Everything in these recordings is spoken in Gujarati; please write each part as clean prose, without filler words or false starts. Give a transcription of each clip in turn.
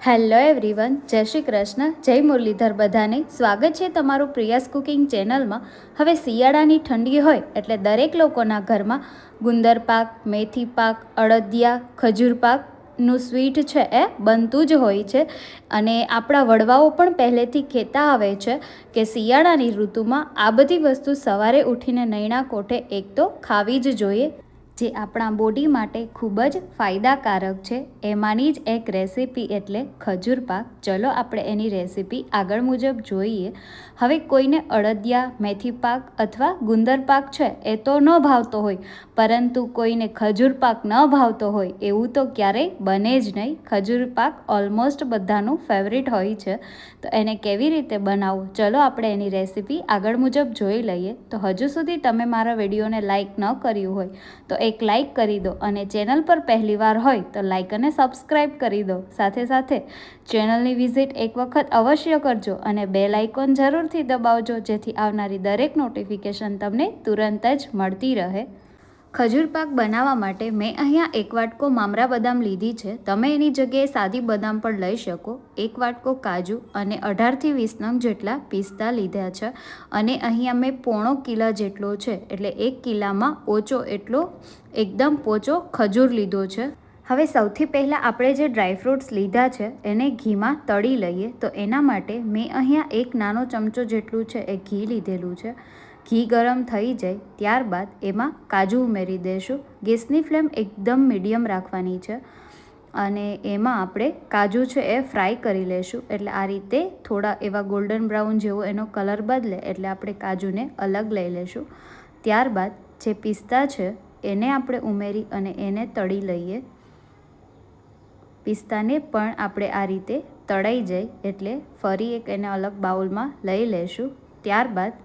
હેલો એવરીવન, જય શ્રી કૃષ્ણ, જય મુરલીધર બધાને. સ્વાગત છે તમારું પ્રિયાસ કુકિંગ ચેનલમાં. હવે શિયાળાની ઠંડી હોય એટલે દરેક લોકોના ઘરમાં ગુંદર પાક, મેથી પાક, અડદિયા, ખજૂર પાકનું સ્વીટ છે એ બનતું જ હોય છે. અને આપણા વડવાઓ પણ પહેલેથી કહેતા આવે છે કે શિયાળાની ઋતુમાં આ બધી વસ્તુ સવારે ઉઠીને નૈણા કોઠે એક તો ખાવી જ જોઈએ, જે આપણા બોડી માટે ખૂબ જ ફાયદાકારક છે. એમાંની જ એક રેસીપી એટલે ખજૂર પાક. ચલો આપણે એની રેસીપી આગળ મુજબ જોઈએ. હવે કોઈને અડદિયા, મેથી પાક અથવા ગુંદર પાક છે એ તો ન ભાવતો હોય, પરંતુ કોઈને ખજૂર પાક ન ભાવતો હોય એવું તો ક્યારેય બને જ નહીં. ખજૂર પાક ઓલમોસ્ટ બધાનું ફેવરિટ હોય છે. તો એને કેવી રીતે બનાવવું, ચલો આપણે એની રેસીપી આગળ મુજબ જોઈ લઈએ. તો હજુ સુધી તમે મારા વિડીયોને લાઇક ન કર્યું હોય તો એક લાઇક કરી દો, અને ચેનલ પર પહેલીવાર હોય તો લાઇક અને સબસ્ક્રાઈબ કરી દો. સાથે સાથે ચેનલની વિઝિટ એક વખત અવશ્ય કરજો અને બેલ આઇકોન જરૂરથી દબાવજો, જેથી આવનારી દરેક નોટિફિકેશન તમને તુરંત જ મળતી રહે. ખજૂર પાક બનાવવા માટે મેં અહીંયા એક વાટકો મામરા બદામ લીધી છે. તમે એની જગ્યાએ સાદી બદામ પણ લઈ શકો. એક વાટકો કાજુ અને 18થી 20 નંગ જેટલા પિસ્તા લીધા છે. અને અહીંયા મેં 1.25 કિલો જેટલો છે, એટલે 1 કિલામાં ઓછો એટલો એકદમ પોચો ખજૂર લીધો છે. હવે સૌથી પહેલાં આપણે જે ડ્રાયફ્રૂટ્સ લીધા છે એને ઘીમાં તળી લઈએ. તો એના માટે મેં અહીંયા એક નાનો ચમચો જેટલું છે એ ઘી લીધેલું છે. ઘી ગરમ થઈ જાય ત્યારબાદ એમાં કાજુ ઉમેરી દઈશું. ગેસની ફ્લેમ એકદમ મીડિયમ રાખવાની છે અને એમાં આપણે કાજુ છે એ ફ્રાય કરી લઈશું. એટલે આ રીતે થોડા એવા ગોલ્ડન બ્રાઉન જેવો એનો કલર બદલે એટલે આપણે કાજુને અલગ લઈ લઈશું. ત્યારબાદ જે પિસ્તા છે એને આપણે ઉમેરી અને એને તળી લઈએ. પિસ્તાને પણ આપણે આ રીતે તળાઈ જાય એટલે ફરી એક એને અલગ બાઉલમાં લઈ લઈશું. ત્યારબાદ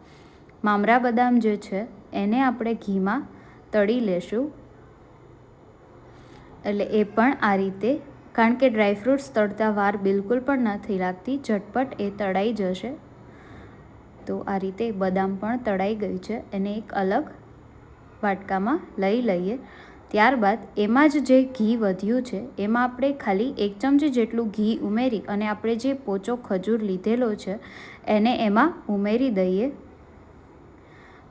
મામરા બદામ જે છે એને આપણે ઘીમાં તળી લેશું. એટલે એ પણ આ રીતે, કારણ કે ડ્રાયફ્રૂટ્સ તળતા વાર બિલકુલ પણ નથી લાગતી, ઝટપટ એ તળાઈ જશે. તો આ રીતે બદામ પણ તળાઈ ગઈ છે, એને એક અલગ વાટકામાં લઈ લઈએ. ત્યારબાદ એમાં જ જે ઘી વધ્યું છે એમાં આપણે ખાલી 1 ચમચી જેટલું ઘી ઉમેરી અને આપણે જે પોચો ખજૂર લીધેલો છે એને એમાં ઉમેરી દઈએ.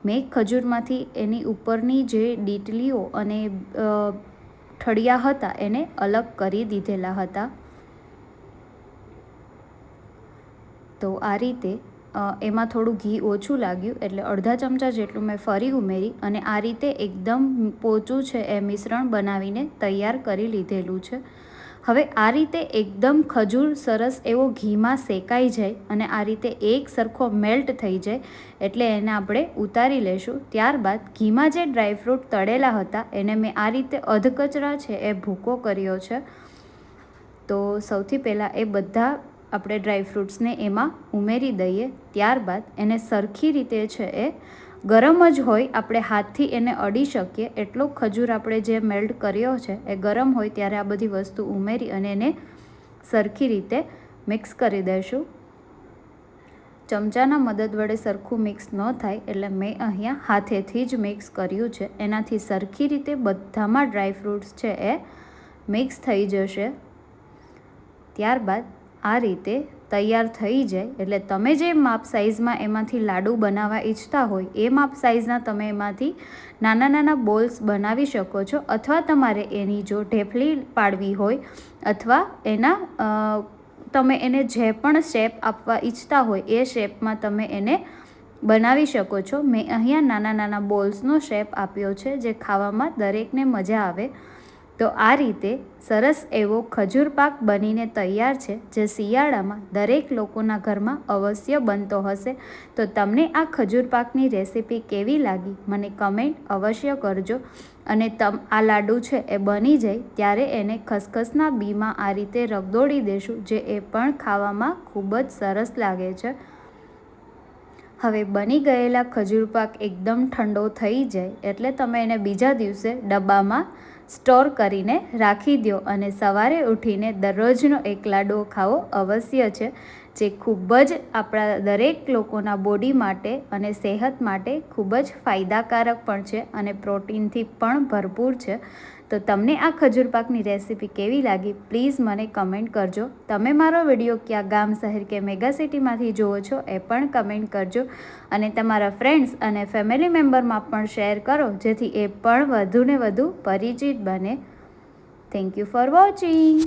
મેં ખજૂરમાંથી એની ઉપરની જે ડીટલીઓ અને ઠળિયા હતા એને અલગ કરી દીધેલા હતા. તો આ રીતે એમાં થોડું ઘી ઓછું લાગ્યું એટલે અડધા ચમચા જેટલું મેં ફરી ઉમેરી અને આ રીતે એકદમ પોચું છે એ મિશ્રણ બનાવીને તૈયાર કરી લીધેલું છે. હવે આ રીતે એકદમ ખજૂર સરસ એવો ઘીમાં શેકાઈ જાય અને આ રીતે એક સરખો મેલ્ટ થઈ જાય એટલે એને આપણે ઉતારી લઈશું. ત્યારબાદ ઘીમાં જે ડ્રાયફ્રૂટ તળેલા હતા એને મેં આ રીતે અધકચરા છે એ ભૂકો કર્યો છે. તો સૌથી પહેલાં એ બધા આપણે ડ્રાયફ્રૂટ્સને એમાં ઉમેરી દઈએ. ત્યારબાદ એને સરખી રીતે છે એ ગરમ જ હોય, આપણે હાથથી એને અડી શકીએ એટલો ખજૂર આપણે જે મેલ્ટ કર્યો છે એ ગરમ હોય ત્યારે આ બધી વસ્તુ ઉમેરી અને એને સરખી રીતે મિક્સ કરી દઈશું. ચમચાના મદદ વડે સરખું મિક્સ ન થાય એટલે મેં અહીંયા હાથેથી જ મિક્સ કર્યું છે. એનાથી સરખી રીતે બધામાં ડ્રાયફ્રૂટ્સ છે એ મિક્સ થઈ જશે. ત્યારબાદ આ રીતે તૈયાર થઈ જાય એટલે તમે જે માપ સાઇઝમાં એમાંથી લાડુ બનાવવા ઈચ્છતા હોય એ માપ સાઇઝના તમે એમાંથી નાના નાના બોલ્સ બનાવી શકો છો, અથવા તમારે એની જો ઢેફલી પાડવી હોય અથવા એના તમે એને જે પણ શેપ આપવા ઈચ્છતા હોય એ શેપમાં તમે એને બનાવી શકો છો. મેં અહીંયા નાના નાના બોલ્સનો શેપ આપ્યો છે જે ખાવામાં દરેકને મજા આવે. તો આ રીતે સરસ એવો ખજૂર પાક બનીને તૈયાર છે, જે શિયાળામાં દરેક લોકોના ઘરમાં અવશ્ય બનતો હશે. તો તમને આ ખજૂર પાકની રેસીપી કેવી લાગી મને કમેન્ટ અવશ્ય કરજો. અને આ લાડુ છે એ બની જાય ત્યારે એને ખસખસના બીમાં આ રીતે રગદોળી દેશું, જે એ પણ ખાવામાં ખૂબ જ સરસ લાગે છે. હવે બની ગયેલા ખજૂર પાક એકદમ ઠંડો થઈ જાય એટલે તમે એને બીજા દિવસે ડબ્બામાં સ્ટોર કરીને રાખી દો અને સવારે ઉઠીને દરરોજનો એક લાડવો ખાવો અવશ્ય છે, જે ખૂબ જ આપણા દરેક લોકોના બોડી માટે અને સેહત માટે ખૂબ જ ફાયદાકારક પણ છે અને પ્રોટીનથી પણ ભરપૂર છે. તો તમને આ ખજૂર પાકની રેસીપી કેવી લાગી પ્લીઝ મને કમેન્ટ કરજો. તમે મારો વિડીયો ક્યાં ગામ, શહેર કે મેગા સિટીમાંથી જુઓ છો એ પણ કમેન્ટ કરજો અને તમારા ફ્રેન્ડ્સ અને ફેમિલી મેમ્બરમાં પણ શેર કરો જેથી એ પણ વધુને વધુ પરિચિત બને. Thank you for watching.